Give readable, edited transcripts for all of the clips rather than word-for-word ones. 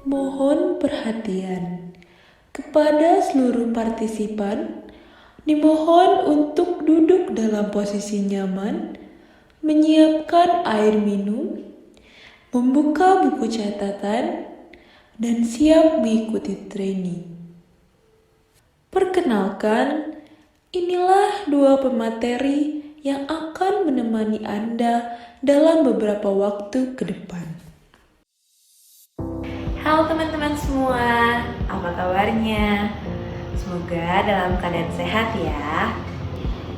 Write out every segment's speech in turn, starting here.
Mohon perhatian kepada seluruh partisipan. Dimohon untuk duduk dalam posisi nyaman, menyiapkan air minum, membuka buku catatan, dan siap mengikuti training. Perkenalkan, inilah dua pemateri yang akan menemani Anda dalam beberapa waktu ke depan. Halo teman-teman semua, apa kabarnya? Semoga dalam keadaan sehat ya.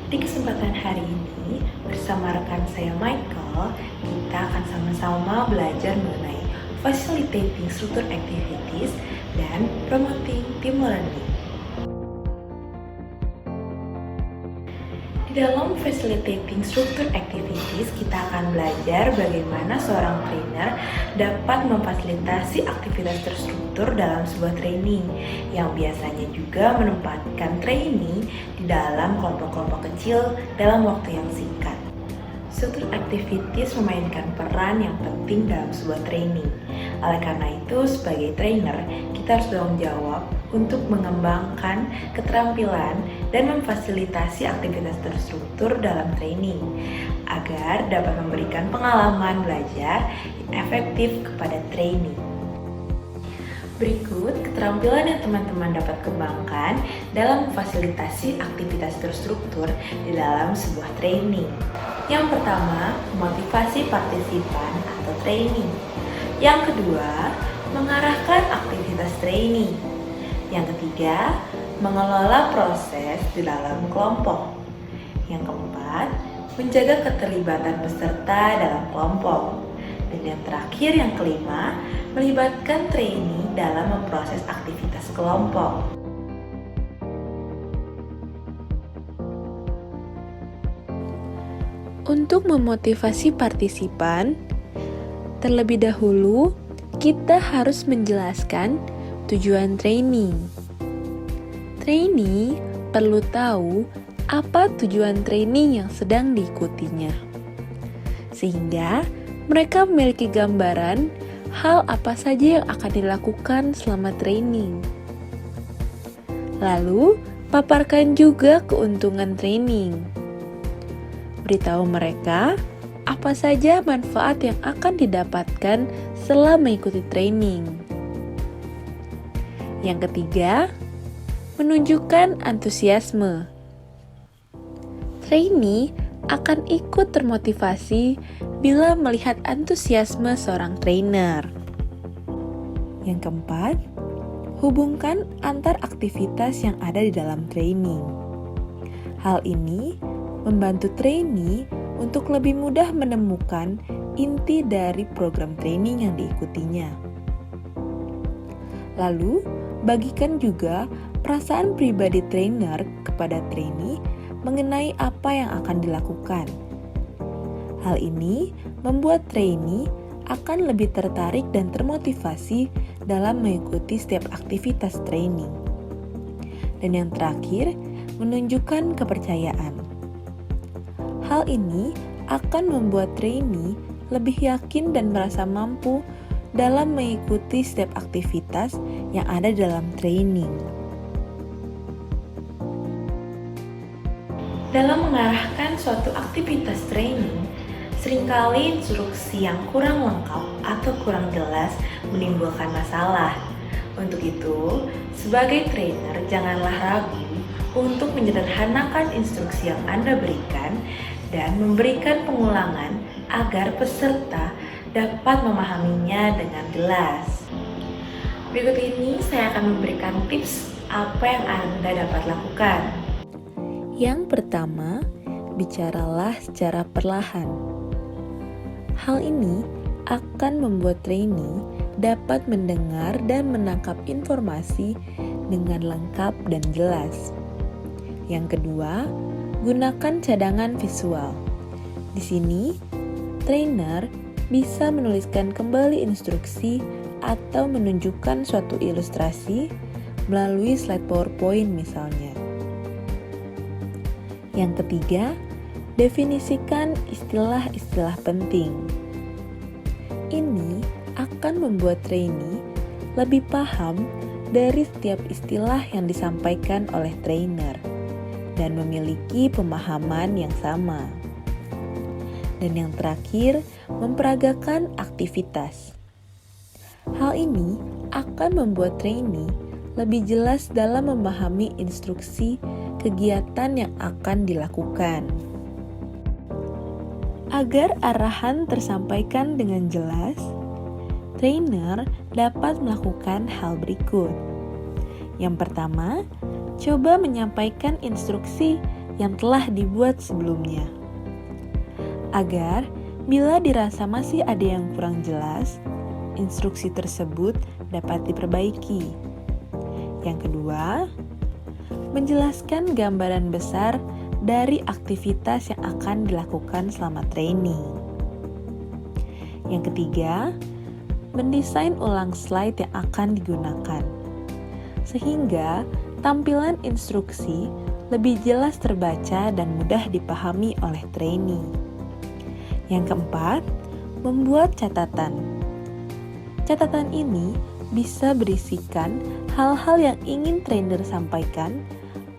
Di kesempatan hari ini, bersama rekan saya Michael, kita akan sama-sama belajar mengenai facilitating structure activities dan promoting team learning. Di dalam facilitating structure activities, kita akan belajar bagaimana seorang trainer dapat memfasilitasi aktivitas terstruktur dalam sebuah training, yang biasanya juga menempatkan trainee di dalam kelompok-kelompok kecil dalam waktu yang singkat. Structure activities memainkan peran yang penting dalam sebuah training. Oleh karena itu, sebagai trainer, kita harus bertanggung jawab untuk mengembangkan keterampilan dan memfasilitasi aktivitas terstruktur dalam training agar dapat memberikan pengalaman belajar yang efektif kepada trainee. Berikut keterampilan yang teman-teman dapat kembangkan dalam memfasilitasi aktivitas terstruktur di dalam sebuah training. Yang pertama, motivasi partisipan atau training. Yang kedua, mengarahkan aktivitas training. Yang ketiga, mengelola proses di dalam kelompok. Yang keempat, menjaga keterlibatan peserta dalam kelompok. Dan yang terakhir, yang kelima, melibatkan trainee dalam memproses aktivitas kelompok. Untuk memotivasi partisipan, terlebih dahulu kita harus menjelaskan tujuan training. Trainee perlu tahu apa tujuan training yang sedang diikutinya, sehingga mereka memiliki gambaran hal apa saja yang akan dilakukan selama training. Lalu, paparkan juga keuntungan training. Beritahu mereka apa saja manfaat yang akan didapatkan setelah mengikuti training. Yang ketiga, menunjukkan antusiasme. Trainee akan ikut termotivasi bila melihat antusiasme seorang trainer. Yang keempat, hubungkan antar aktivitas yang ada di dalam training. Hal ini membantu trainee untuk lebih mudah menemukan inti dari program training yang diikutinya. Lalu, bagikan juga perasaan pribadi trainer kepada trainee mengenai apa yang akan dilakukan. Hal ini membuat trainee akan lebih tertarik dan termotivasi dalam mengikuti setiap aktivitas training. Dan yang terakhir, menunjukkan kepercayaan. Hal ini akan membuat trainee lebih yakin dan merasa mampu dalam mengikuti setiap aktivitas yang ada dalam training. Dalam mengarahkan suatu aktivitas training, seringkali instruksi yang kurang lengkap atau kurang jelas menimbulkan masalah. Untuk itu, sebagai trainer janganlah ragu untuk menyederhanakan instruksi yang Anda berikan dan memberikan pengulangan agar peserta dapat memahaminya dengan jelas. Berikut ini saya akan memberikan tips apa yang Anda dapat lakukan. Yang pertama, bicaralah secara perlahan. Hal ini akan membuat trainee dapat mendengar dan menangkap informasi dengan lengkap dan jelas. Yang kedua, gunakan cadangan visual. Di sini, trainer bisa menuliskan kembali instruksi atau menunjukkan suatu ilustrasi melalui slide PowerPoint misalnya. Yang ketiga, definisikan istilah-istilah penting. akan membuat trainee lebih paham dari setiap istilah yang disampaikan oleh trainer dan memiliki pemahaman yang sama. Dan yang terakhir, memperagakan aktivitas. Hal ini akan membuat trainee lebih jelas dalam memahami instruksi kegiatan yang akan dilakukan. Agar arahan tersampaikan dengan jelas, trainer dapat melakukan hal berikut. Yang pertama, coba menyampaikan instruksi yang telah dibuat sebelumnya. Agar bila dirasa masih ada yang kurang jelas, instruksi tersebut dapat diperbaiki. Yang kedua, menjelaskan gambaran besar dari aktivitas yang akan dilakukan selama training. Yang ketiga, mendesain ulang slide yang akan digunakan, sehingga tampilan instruksi lebih jelas terbaca dan mudah dipahami oleh trainee. Yang keempat, membuat catatan. Catatan ini bisa berisikan hal-hal yang ingin trainer sampaikan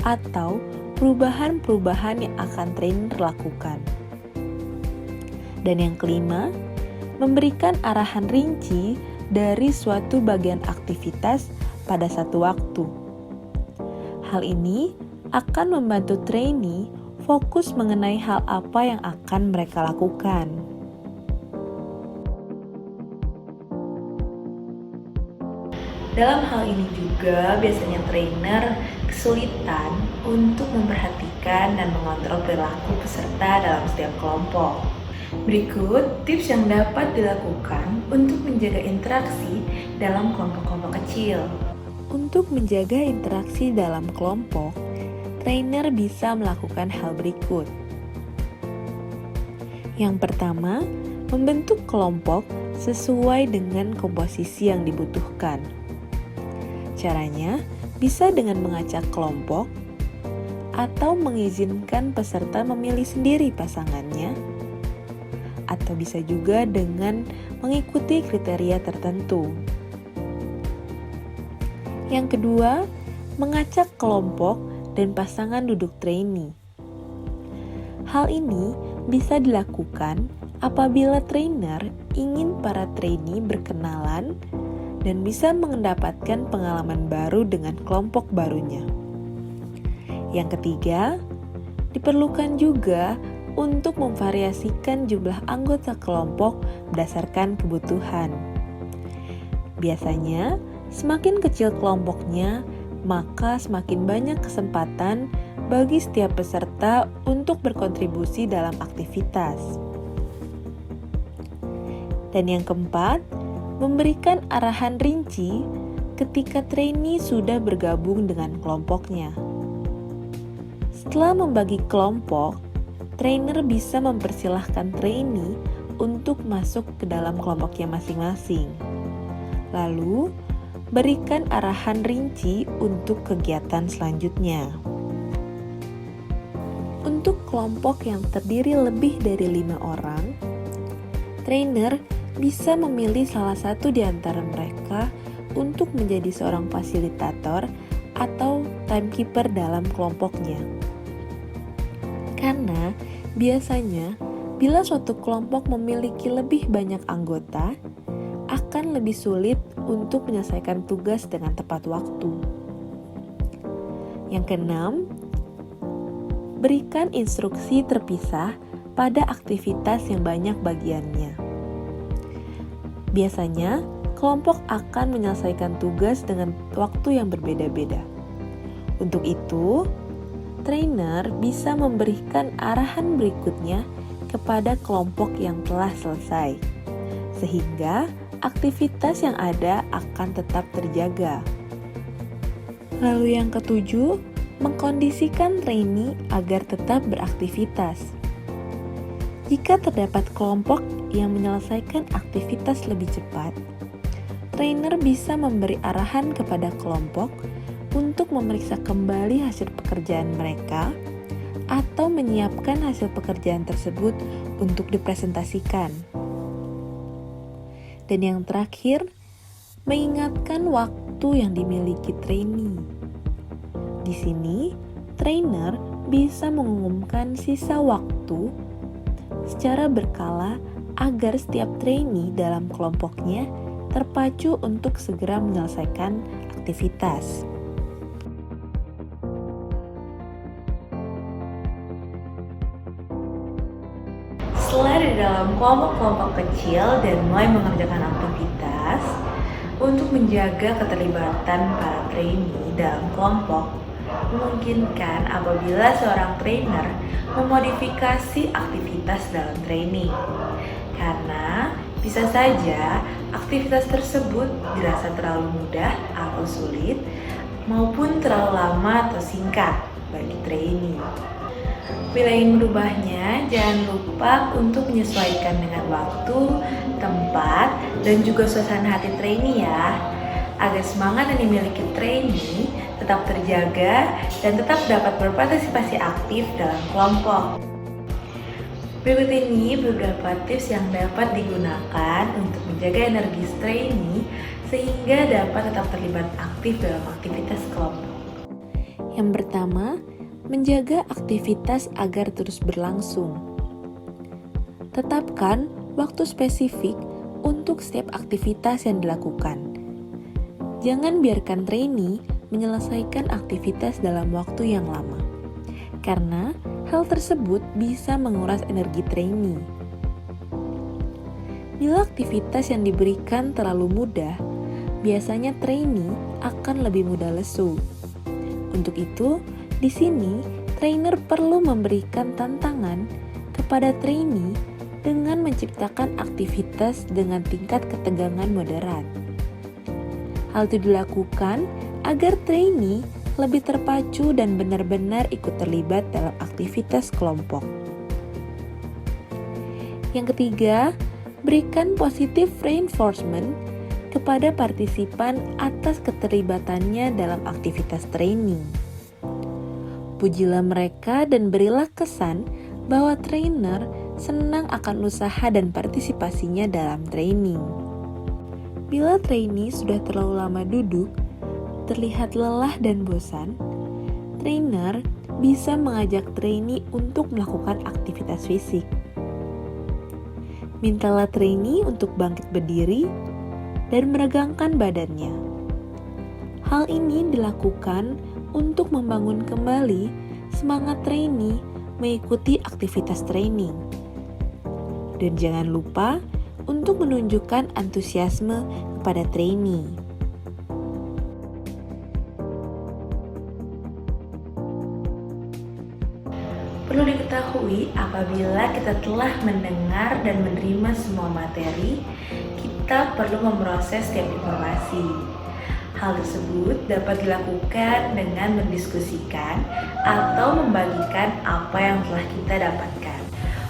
atau perubahan-perubahan yang akan trainer lakukan. Dan yang kelima, memberikan arahan rinci dari suatu bagian aktivitas pada satu waktu. Hal ini akan membantu trainee fokus mengenai hal apa yang akan mereka lakukan. Dalam hal ini juga biasanya trainer kesulitan untuk memperhatikan dan mengontrol perilaku peserta dalam setiap kelompok. Berikut tips yang dapat dilakukan untuk menjaga interaksi dalam kelompok-kelompok kecil. Untuk menjaga interaksi dalam kelompok, trainer bisa melakukan hal berikut. Yang pertama, membentuk kelompok sesuai dengan komposisi yang dibutuhkan. Caranya bisa dengan mengacak kelompok atau mengizinkan peserta memilih sendiri pasangannya, atau bisa juga dengan mengikuti kriteria tertentu. Yang kedua, mengacak kelompok dan pasangan duduk trainee. Hal ini bisa dilakukan apabila trainer ingin para trainee berkenalan dan bisa mendapatkan pengalaman baru dengan kelompok barunya. Yang ketiga, diperlukan juga untuk memvariasikan jumlah anggota kelompok berdasarkan kebutuhan. Biasanya, semakin kecil kelompoknya, maka semakin banyak kesempatan bagi setiap peserta untuk berkontribusi dalam aktivitas. Dan yang keempat, memberikan arahan rinci ketika trainee sudah bergabung dengan kelompoknya. Setelah membagi kelompok, trainer bisa mempersilahkan trainee untuk masuk ke dalam kelompoknya masing-masing. Lalu, berikan arahan rinci untuk kegiatan selanjutnya. Untuk kelompok yang terdiri lebih dari 5 orang, trainer bisa memilih salah satu di antara mereka untuk menjadi seorang fasilitator atau timekeeper dalam kelompoknya. Karena biasanya bila suatu kelompok memiliki lebih banyak anggota, akan lebih sulit untuk menyelesaikan tugas dengan tepat waktu. Yang keenam, berikan instruksi terpisah pada aktivitas yang banyak bagiannya. Biasanya, kelompok akan menyelesaikan tugas dengan waktu yang berbeda-beda. Untuk itu, trainer bisa memberikan arahan berikutnya kepada kelompok yang telah selesai, sehingga aktivitas yang ada akan tetap terjaga. Lalu yang ketujuh, mengkondisikan trainee agar tetap beraktivitas. Jika terdapat kelompok yang menyelesaikan aktivitas lebih cepat, trainer bisa memberi arahan kepada kelompok untuk memeriksa kembali hasil pekerjaan mereka atau menyiapkan hasil pekerjaan tersebut untuk dipresentasikan. Dan yang terakhir, mengingatkan waktu yang dimiliki trainee. Di sini, trainer bisa mengumumkan sisa waktu secara berkala agar setiap trainee dalam kelompoknya terpacu untuk segera menyelesaikan aktivitas. Setelah di dalam kelompok-kelompok kecil dan mulai mengerjakan aktivitas, untuk menjaga keterlibatan para trainee dalam kelompok, memungkinkan apabila seorang trainer memodifikasi aktivitas dalam training. Karena bisa saja aktivitas tersebut dirasa terlalu mudah atau sulit, maupun terlalu lama atau singkat bagi trainee. Bila ingin merubahnya, jangan lupa untuk menyesuaikan dengan waktu, tempat, dan juga suasana hati trainee ya, agar semangat yang dimiliki trainee tetap terjaga dan tetap dapat berpartisipasi aktif dalam kelompok. Berikut ini beberapa tips yang dapat digunakan untuk menjaga energi trainee sehingga dapat tetap terlibat aktif dalam aktivitas kelompok. Yang pertama, menjaga aktivitas agar terus berlangsung. Tetapkan waktu spesifik untuk setiap aktivitas yang dilakukan. Jangan biarkan trainee menyelesaikan aktivitas dalam waktu yang lama, karena hal tersebut bisa menguras energi trainee. Bila aktivitas yang diberikan terlalu mudah, biasanya trainee akan lebih mudah lesu. Untuk itu, di sini, trainer perlu memberikan tantangan kepada trainee dengan menciptakan aktivitas dengan tingkat ketegangan moderat. Hal itu dilakukan agar trainee lebih terpacu dan benar-benar ikut terlibat dalam aktivitas kelompok. Yang ketiga, berikan positive reinforcement kepada partisipan atas keterlibatannya dalam aktivitas training. Pujilah mereka dan berilah kesan bahwa trainer senang akan usaha dan partisipasinya dalam training. Bila trainee sudah terlalu lama duduk, terlihat lelah dan bosan, trainer bisa mengajak trainee untuk melakukan aktivitas fisik. Mintalah trainee untuk bangkit berdiri dan meregangkan badannya. Hal ini dilakukan untuk membangun kembali semangat trainee mengikuti aktivitas training. Dan jangan lupa untuk menunjukkan antusiasme kepada trainee. Perlu diketahui, apabila kita telah mendengar dan menerima semua materi, kita perlu memproses setiap informasi. Hal tersebut dapat dilakukan dengan mendiskusikan atau membagikan apa yang telah kita dapatkan.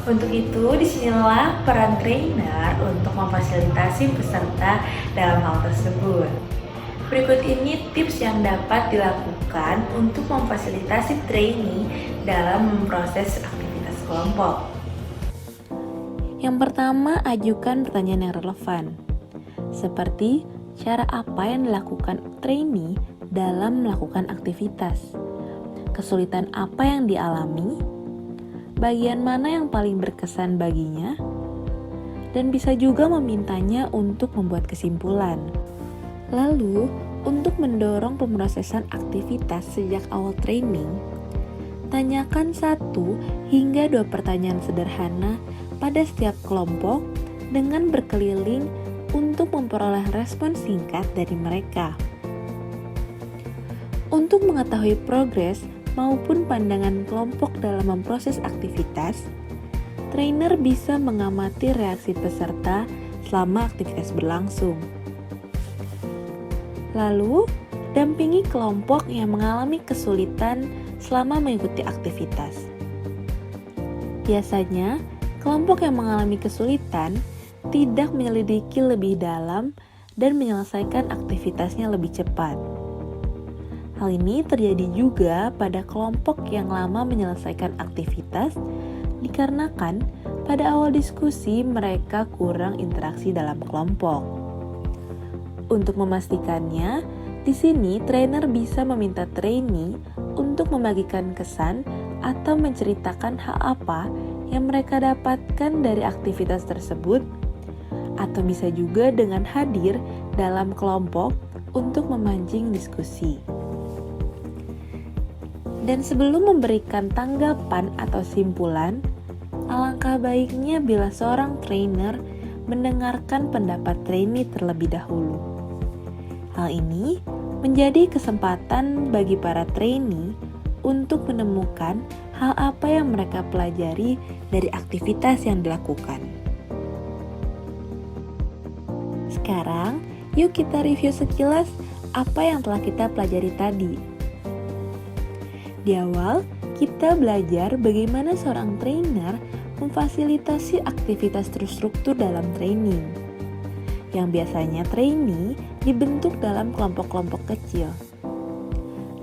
Untuk itu, disinilah peran trainer untuk memfasilitasi peserta dalam hal tersebut. Berikut ini tips yang dapat dilakukan untuk memfasilitasi trainee dalam memproses aktivitas kelompok. Yang pertama, ajukan pertanyaan yang relevan, seperti cara apa yang dilakukan trainee dalam melakukan aktivitas, kesulitan apa yang dialami, bagian mana yang paling berkesan baginya, dan bisa juga memintanya untuk membuat kesimpulan. Lalu, untuk mendorong pemrosesan aktivitas sejak awal training, tanyakan 1 hingga 2 pertanyaan sederhana pada setiap kelompok dengan berkeliling untuk memperoleh respon singkat dari mereka. Untuk mengetahui progres maupun pandangan kelompok dalam memproses aktivitas, trainer bisa mengamati reaksi peserta selama aktivitas berlangsung. Lalu, dampingi kelompok yang mengalami kesulitan selama mengikuti aktivitas. Biasanya, kelompok yang mengalami kesulitan tidak menyelidiki lebih dalam dan menyelesaikan aktivitasnya lebih cepat. Hal ini terjadi juga pada kelompok yang lama menyelesaikan aktivitas dikarenakan pada awal diskusi mereka kurang interaksi dalam kelompok. Untuk memastikannya, di sini trainer bisa meminta trainee untuk membagikan kesan atau menceritakan hal apa yang mereka dapatkan dari aktivitas tersebut, atau bisa juga dengan hadir dalam kelompok untuk memancing diskusi. Dan sebelum memberikan tanggapan atau simpulan, alangkah baiknya bila seorang trainer mendengarkan pendapat trainee terlebih dahulu. Hal ini menjadi kesempatan bagi para trainee untuk menemukan hal apa yang mereka pelajari dari aktivitas yang dilakukan. Sekarang, yuk kita review sekilas apa yang telah kita pelajari tadi. Di awal, kita belajar bagaimana seorang trainer memfasilitasi aktivitas terstruktur dalam training. Yang biasanya trainee dibentuk dalam kelompok-kelompok kecil.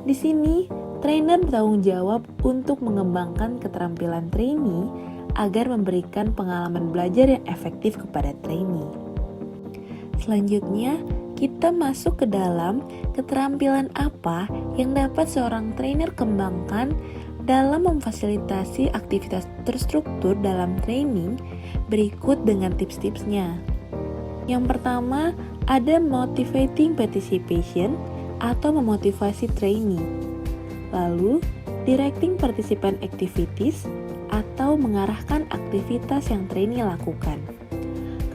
Di sini, trainer bertanggung jawab untuk mengembangkan keterampilan trainee agar memberikan pengalaman belajar yang efektif kepada trainee. Selanjutnya, kita masuk ke dalam keterampilan apa yang dapat seorang trainer kembangkan dalam memfasilitasi aktivitas terstruktur dalam training berikut dengan tips-tipsnya. Yang pertama, ada motivating participation atau memotivasi trainee. Lalu, directing participant activities atau mengarahkan aktivitas yang trainee lakukan.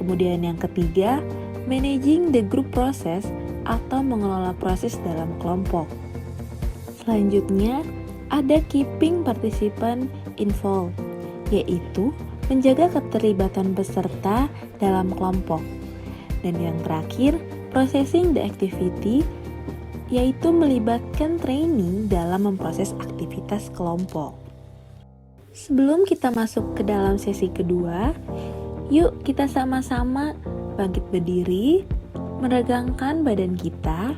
Kemudian yang ketiga, managing the group process atau mengelola proses dalam kelompok. Selanjutnya, ada keeping participant involved, yaitu menjaga keterlibatan peserta dalam kelompok. Dan yang terakhir, processing the activity, yaitu melibatkan trainee dalam memproses aktivitas kelompok. Sebelum kita masuk ke dalam sesi kedua, yuk kita sama-sama bangkit berdiri, meregangkan badan kita,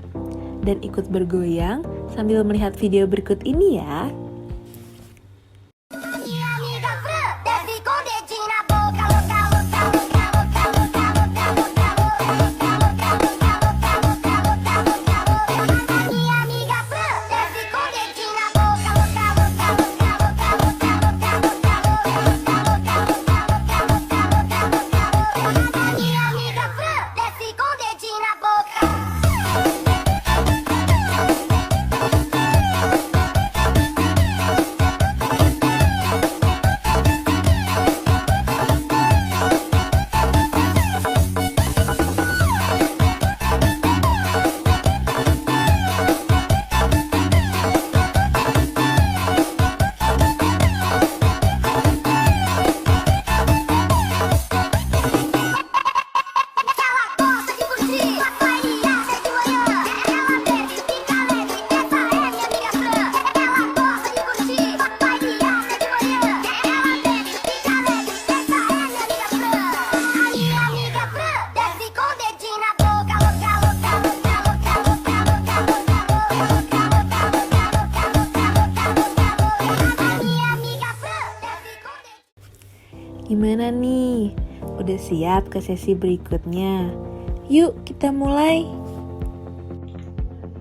dan ikut bergoyang sambil melihat video berikut ini ya. Gimana nih? Udah siap ke sesi berikutnya? Yuk kita mulai.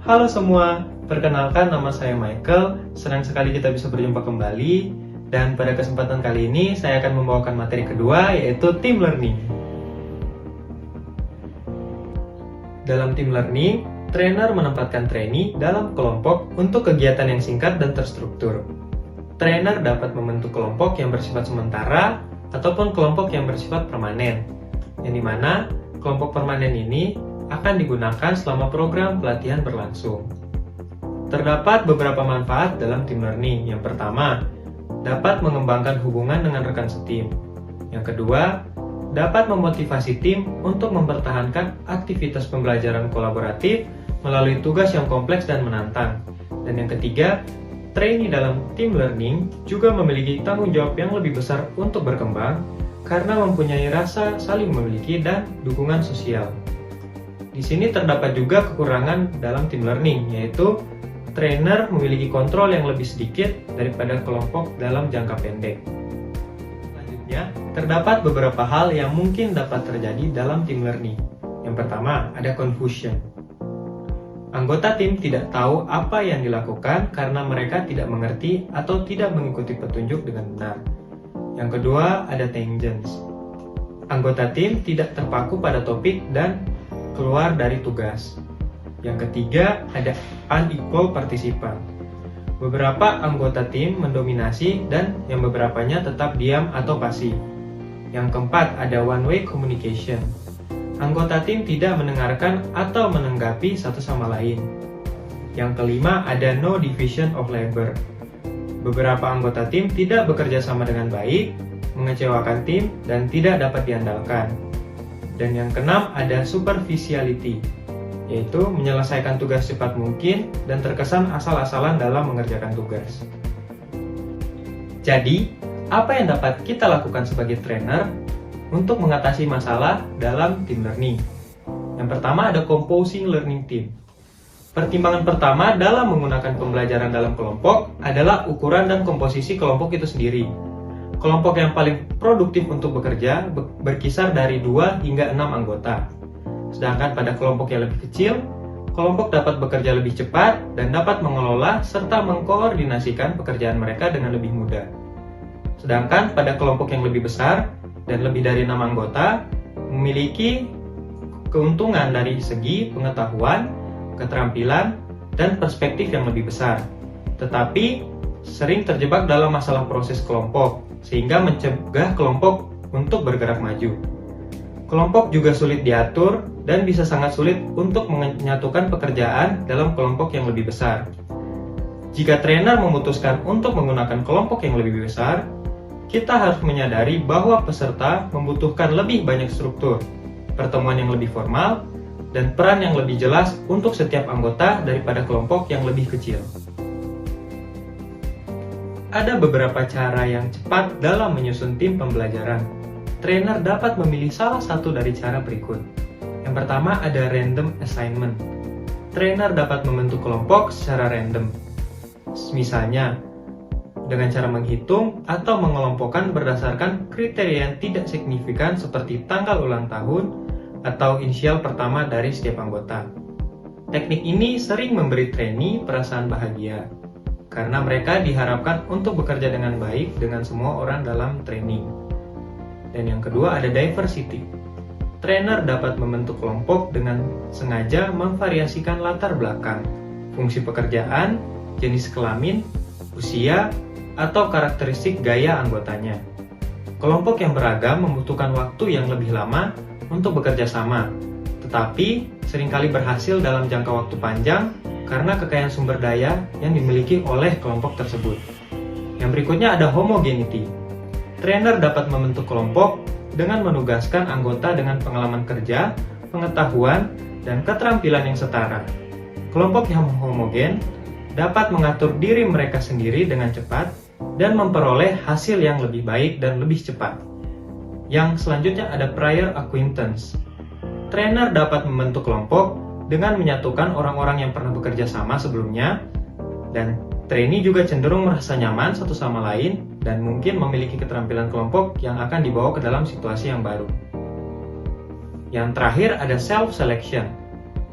Halo semua, perkenalkan nama saya Michael. Senang sekali kita bisa berjumpa kembali. Dan pada kesempatan kali ini saya akan membawakan materi kedua, yaitu team learning. Dalam team learning, trainer menempatkan trainee dalam kelompok untuk kegiatan yang singkat dan terstruktur. Trainer dapat membentuk kelompok yang bersifat sementara ataupun kelompok yang bersifat permanen, yang dimana kelompok permanen ini akan digunakan selama program pelatihan berlangsung. Terdapat beberapa manfaat dalam team learning. Yang pertama, dapat mengembangkan hubungan dengan rekan setim. Yang kedua, dapat memotivasi tim untuk mempertahankan aktivitas pembelajaran kolaboratif melalui tugas yang kompleks dan menantang. Dan yang ketiga, trainee dalam team learning juga memiliki tanggung jawab yang lebih besar untuk berkembang karena mempunyai rasa saling memiliki dan dukungan sosial. Di sini terdapat juga kekurangan dalam team learning, yaitu trainer memiliki kontrol yang lebih sedikit daripada kelompok dalam jangka pendek. Selanjutnya, terdapat beberapa hal yang mungkin dapat terjadi dalam team learning. Yang pertama, ada confusion. Anggota tim tidak tahu apa yang dilakukan karena mereka tidak mengerti atau tidak mengikuti petunjuk dengan benar. Yang kedua, ada tangents. Anggota tim tidak terpaku pada topik dan keluar dari tugas. Yang ketiga, ada unequal participant. Beberapa anggota tim mendominasi dan yang beberapanya tetap diam atau pasif. Yang keempat, ada one-way communication. Anggota tim tidak mendengarkan atau menanggapi satu sama lain. Yang kelima, ada no division of labor. Beberapa anggota tim tidak bekerja sama dengan baik, mengecewakan tim, dan tidak dapat diandalkan. Dan yang keenam, ada superficiality, yaitu menyelesaikan tugas cepat mungkin dan terkesan asal-asalan dalam mengerjakan tugas. Jadi, apa yang dapat kita lakukan sebagai trainer untuk mengatasi masalah dalam team learning? Yang pertama, ada composing learning team. Pertimbangan pertama dalam menggunakan pembelajaran dalam kelompok adalah ukuran dan komposisi kelompok itu sendiri. Kelompok yang paling produktif untuk bekerja berkisar dari 2 hingga 6 anggota. Sedangkan pada kelompok yang lebih kecil, kelompok dapat bekerja lebih cepat dan dapat mengelola serta mengkoordinasikan pekerjaan mereka dengan lebih mudah. Sedangkan pada kelompok yang lebih besar dan lebih dari 6 anggota, memiliki keuntungan dari segi pengetahuan, keterampilan, dan perspektif yang lebih besar. Tetapi sering terjebak dalam masalah proses kelompok, sehingga mencegah kelompok untuk bergerak maju. Kelompok juga sulit diatur dan bisa sangat sulit untuk menyatukan pekerjaan dalam kelompok yang lebih besar. Jika trainer memutuskan untuk menggunakan kelompok yang lebih besar, kita harus menyadari bahwa peserta membutuhkan lebih banyak struktur, pertemuan yang lebih formal, dan peran yang lebih jelas untuk setiap anggota daripada kelompok yang lebih kecil. Ada beberapa cara yang cepat dalam menyusun tim pembelajaran. Trainer dapat memilih salah satu dari cara berikut. Yang pertama, ada random assignment. Trainer dapat membentuk kelompok secara random. Misalnya, dengan cara menghitung atau mengelompokkan berdasarkan kriteria yang tidak signifikan seperti tanggal ulang tahun atau inisial pertama dari setiap anggota. Teknik ini sering memberi trainee perasaan bahagia, karena mereka diharapkan untuk bekerja dengan baik dengan semua orang dalam training. Dan yang kedua, ada diversity. Trainer dapat membentuk kelompok dengan sengaja memvariasikan latar belakang, fungsi pekerjaan, jenis kelamin, usia, atau karakteristik gaya anggotanya. Kelompok yang beragam membutuhkan waktu yang lebih lama untuk bekerja sama, tetapi seringkali berhasil dalam jangka waktu panjang karena kekayaan sumber daya yang dimiliki oleh kelompok tersebut. Yang berikutnya ada homogeneity. Trainer dapat membentuk kelompok dengan menugaskan anggota dengan pengalaman kerja, pengetahuan, dan keterampilan yang setara. Kelompok yang homogen dapat mengatur diri mereka sendiri dengan cepat dan memperoleh hasil yang lebih baik dan lebih cepat. Yang selanjutnya ada prior acquaintance. Trainer dapat membentuk kelompok dengan menyatukan orang-orang yang pernah bekerja sama sebelumnya, dan trainee juga cenderung merasa nyaman satu sama lain dan mungkin memiliki keterampilan kelompok yang akan dibawa ke dalam situasi yang baru. Yang terakhir ada self-selection,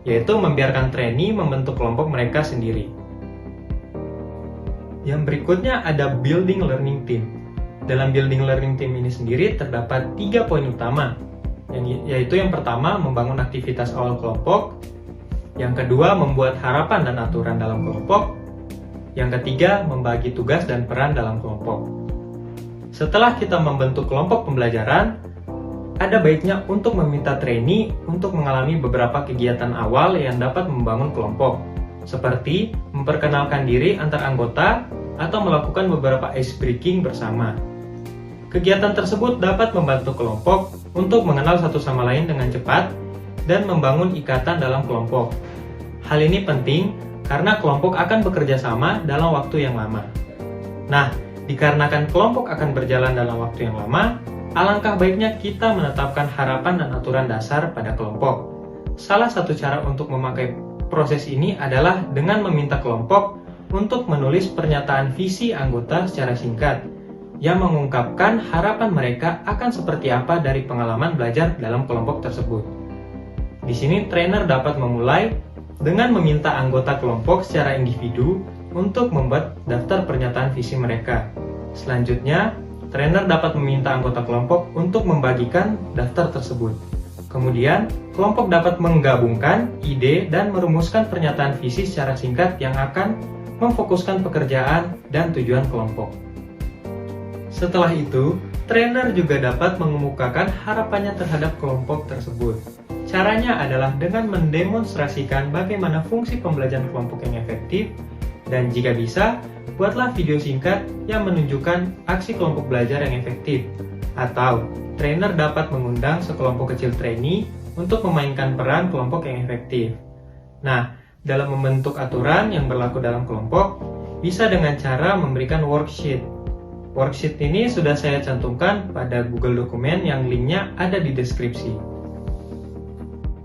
yaitu membiarkan trainee membentuk kelompok mereka sendiri. Yang berikutnya ada building learning team. Dalam building learning team ini sendiri terdapat 3 poin utama, yaitu yang pertama, membangun aktivitas awal kelompok, yang kedua, membuat harapan dan aturan dalam kelompok, yang ketiga, membagi tugas dan peran dalam kelompok. Setelah kita membentuk kelompok pembelajaran, ada baiknya untuk meminta trainee untuk mengalami beberapa kegiatan awal yang dapat membangun kelompok, seperti memperkenalkan diri antar anggota atau melakukan beberapa ice breaking bersama. Kegiatan tersebut dapat membantu kelompok untuk mengenal satu sama lain dengan cepat dan membangun ikatan dalam kelompok. Hal ini penting karena kelompok akan bekerja sama dalam waktu yang lama. Nah, dikarenakan kelompok akan berjalan dalam waktu yang lama, alangkah baiknya kita menetapkan harapan dan aturan dasar pada kelompok. Salah satu cara untuk memakai proses ini adalah dengan meminta kelompok untuk menulis pernyataan visi anggota secara singkat, yang mengungkapkan harapan mereka akan seperti apa dari pengalaman belajar dalam kelompok tersebut. Di sini trainer dapat memulai dengan meminta anggota kelompok secara individu untuk membuat daftar pernyataan visi mereka. Selanjutnya, trainer dapat meminta anggota kelompok untuk membagikan daftar tersebut. Kemudian, kelompok dapat menggabungkan ide dan merumuskan pernyataan visi secara singkat yang akan memfokuskan pekerjaan dan tujuan kelompok. Setelah itu, trainer juga dapat mengemukakan harapannya terhadap kelompok tersebut. Caranya adalah dengan mendemonstrasikan bagaimana fungsi pembelajaran kelompok yang efektif, dan jika bisa, buatlah video singkat yang menunjukkan aksi kelompok belajar yang efektif. Atau, trainer dapat mengundang sekelompok kecil trainee untuk memainkan peran kelompok yang efektif. Nah, dalam membentuk aturan yang berlaku dalam kelompok, bisa dengan cara memberikan worksheet. Worksheet ini sudah saya cantumkan pada Google Dokumen yang linknya ada di deskripsi.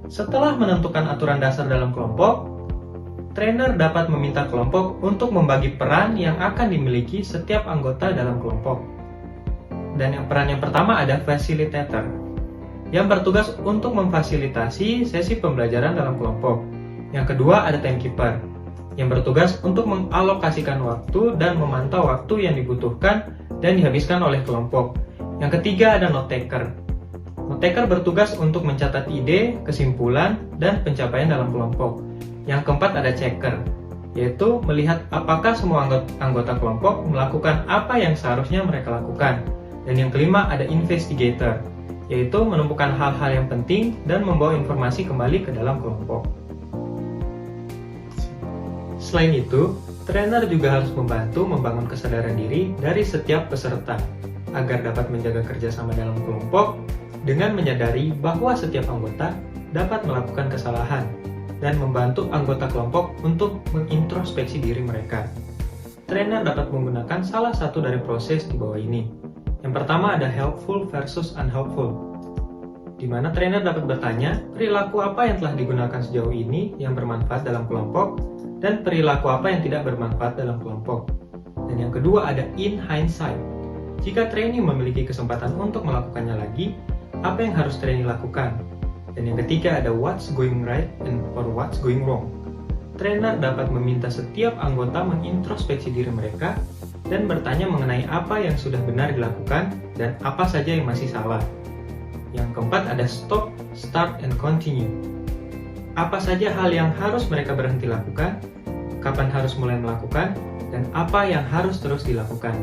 Setelah menentukan aturan dasar dalam kelompok, trainer dapat meminta kelompok untuk membagi peran yang akan dimiliki setiap anggota dalam kelompok. Dan peran yang pertama ada facilitator, yang bertugas untuk memfasilitasi sesi pembelajaran dalam kelompok. Yang kedua ada timekeeper, yang bertugas untuk mengalokasikan waktu dan memantau waktu yang dibutuhkan dan dihabiskan oleh kelompok. Yang ketiga ada note taker. Note taker bertugas untuk mencatat ide, kesimpulan, dan pencapaian dalam kelompok. Yang keempat ada checker, yaitu melihat apakah semua anggota kelompok melakukan apa yang seharusnya mereka lakukan. Dan yang kelima ada investigator, yaitu menemukan hal-hal yang penting dan membawa informasi kembali ke dalam kelompok. Selain itu, trainer juga harus membantu membangun kesadaran diri dari setiap peserta, agar dapat menjaga kerjasama dalam kelompok dengan menyadari bahwa setiap anggota dapat melakukan kesalahan dan membantu anggota kelompok untuk mengintrospeksi diri mereka. Trainer dapat menggunakan salah satu dari proses di bawah ini. Yang pertama ada helpful versus unhelpful, di mana trainer dapat bertanya perilaku apa yang telah digunakan sejauh ini yang bermanfaat dalam kelompok dan perilaku apa yang tidak bermanfaat dalam kelompok. Dan yang kedua ada in hindsight, jika trainee memiliki kesempatan untuk melakukannya lagi, apa yang harus trainee lakukan. Dan yang ketiga ada what's going right and or what's going wrong. Trainer dapat meminta setiap anggota mengintrospeksi diri mereka dan bertanya mengenai apa yang sudah benar dilakukan dan apa saja yang masih salah. Yang keempat ada stop, start, and continue. Apa saja hal yang harus mereka berhenti lakukan, kapan harus mulai melakukan, dan apa yang harus terus dilakukan.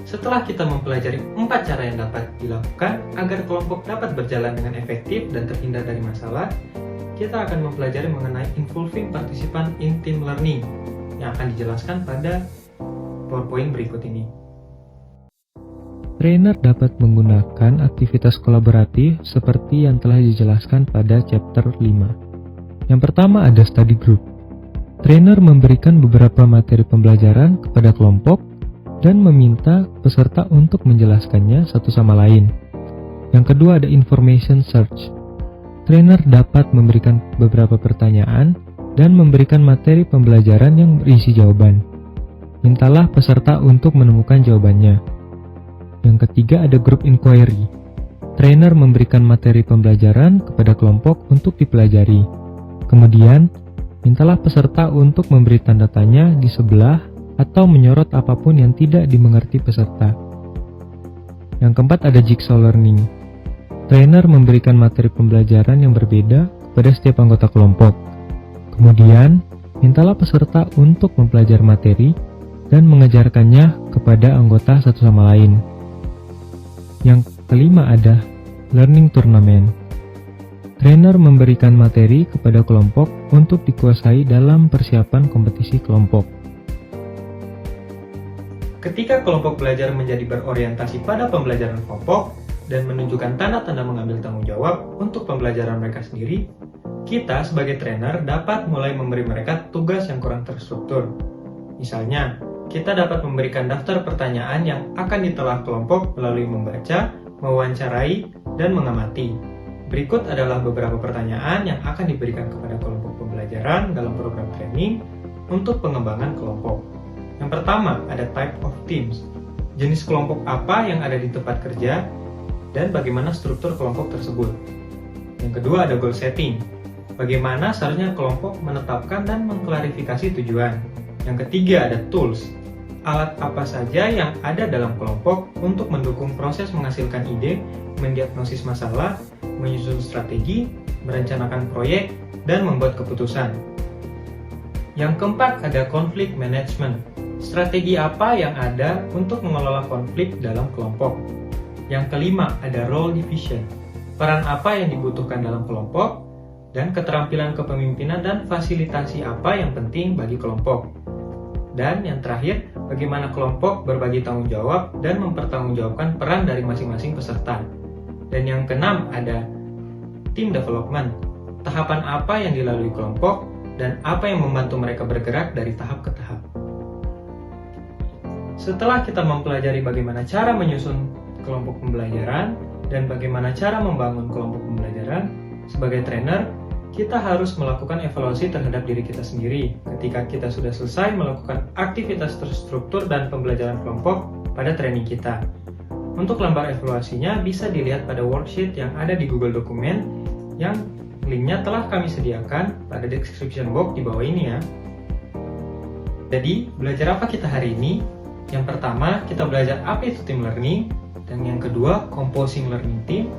Setelah kita mempelajari 4 cara yang dapat dilakukan agar kelompok dapat berjalan dengan efektif dan terhindar dari masalah, kita akan mempelajari mengenai involving participant in team learning yang akan dijelaskan pada PowerPoint berikut ini. Trainer dapat menggunakan aktivitas kolaboratif seperti yang telah dijelaskan pada chapter 5. Yang pertama ada study group. Trainer memberikan beberapa materi pembelajaran kepada kelompok dan meminta peserta untuk menjelaskannya satu sama lain. Yang kedua ada information search. Trainer dapat memberikan beberapa pertanyaan dan memberikan materi pembelajaran yang berisi jawaban. Mintalah peserta untuk menemukan jawabannya. Yang ketiga ada group inquiry. Trainer memberikan materi pembelajaran kepada kelompok untuk dipelajari. Kemudian, mintalah peserta untuk memberi tanda tanya di sebelah atau menyorot apapun yang tidak dimengerti peserta. Yang keempat ada jigsaw learning. Trainer memberikan materi pembelajaran yang berbeda kepada setiap anggota kelompok. Kemudian, mintalah peserta untuk mempelajari materi dan mengajarkannya kepada anggota satu sama lain. Yang kelima ada learning tournament. Trainer memberikan materi kepada kelompok untuk dikuasai dalam persiapan kompetisi kelompok. Ketika kelompok belajar menjadi berorientasi pada pembelajaran kelompok dan menunjukkan tanda-tanda mengambil tanggung jawab untuk pembelajaran mereka sendiri, kita sebagai trainer dapat mulai memberi mereka tugas yang kurang terstruktur. Misalnya, kita dapat memberikan daftar pertanyaan yang akan ditelah kelompok melalui membaca, mewawancarai, dan mengamati. Berikut adalah beberapa pertanyaan yang akan diberikan kepada kelompok pembelajaran dalam program training untuk pengembangan kelompok. Yang pertama, ada type of teams. Jenis kelompok apa yang ada di tempat kerja dan bagaimana struktur kelompok tersebut. Yang kedua, ada goal setting. Bagaimana seharusnya kelompok menetapkan dan mengklarifikasi tujuan. Yang ketiga, ada tools. Alat apa saja yang ada dalam kelompok untuk mendukung proses menghasilkan ide, mendiagnosis masalah, menyusun strategi, merencanakan proyek, dan membuat keputusan. Yang keempat, ada conflict management. Strategi apa yang ada untuk mengelola konflik dalam kelompok. Yang kelima, ada role division. Peran apa yang dibutuhkan dalam kelompok, dan keterampilan kepemimpinan dan fasilitasi apa yang penting bagi kelompok. Dan yang terakhir, bagaimana kelompok berbagi tanggung jawab dan mempertanggungjawabkan peran dari masing-masing peserta. Dan yang keenam, ada team development. Tahapan apa yang dilalui kelompok, dan apa yang membantu mereka bergerak dari tahap ke tahap. Setelah kita mempelajari bagaimana cara menyusun kelompok pembelajaran dan bagaimana cara membangun kelompok pembelajaran, sebagai trainer, kita harus melakukan evaluasi terhadap diri kita sendiri ketika kita sudah selesai melakukan aktivitas terstruktur dan pembelajaran kelompok pada training kita. Untuk lembar evaluasinya bisa dilihat pada worksheet yang ada di Google Dokumen yang linknya telah kami sediakan pada description box di bawah ini ya. Jadi, belajar apa kita hari ini? Yang pertama, kita belajar apa itu team learning, dan yang kedua, composing learning team,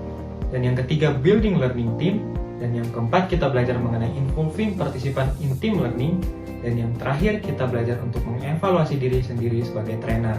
dan yang ketiga, building learning team, dan yang keempat, kita belajar mengenai involving partisipan in team learning, dan yang terakhir, kita belajar untuk mengevaluasi diri sendiri sebagai trainer.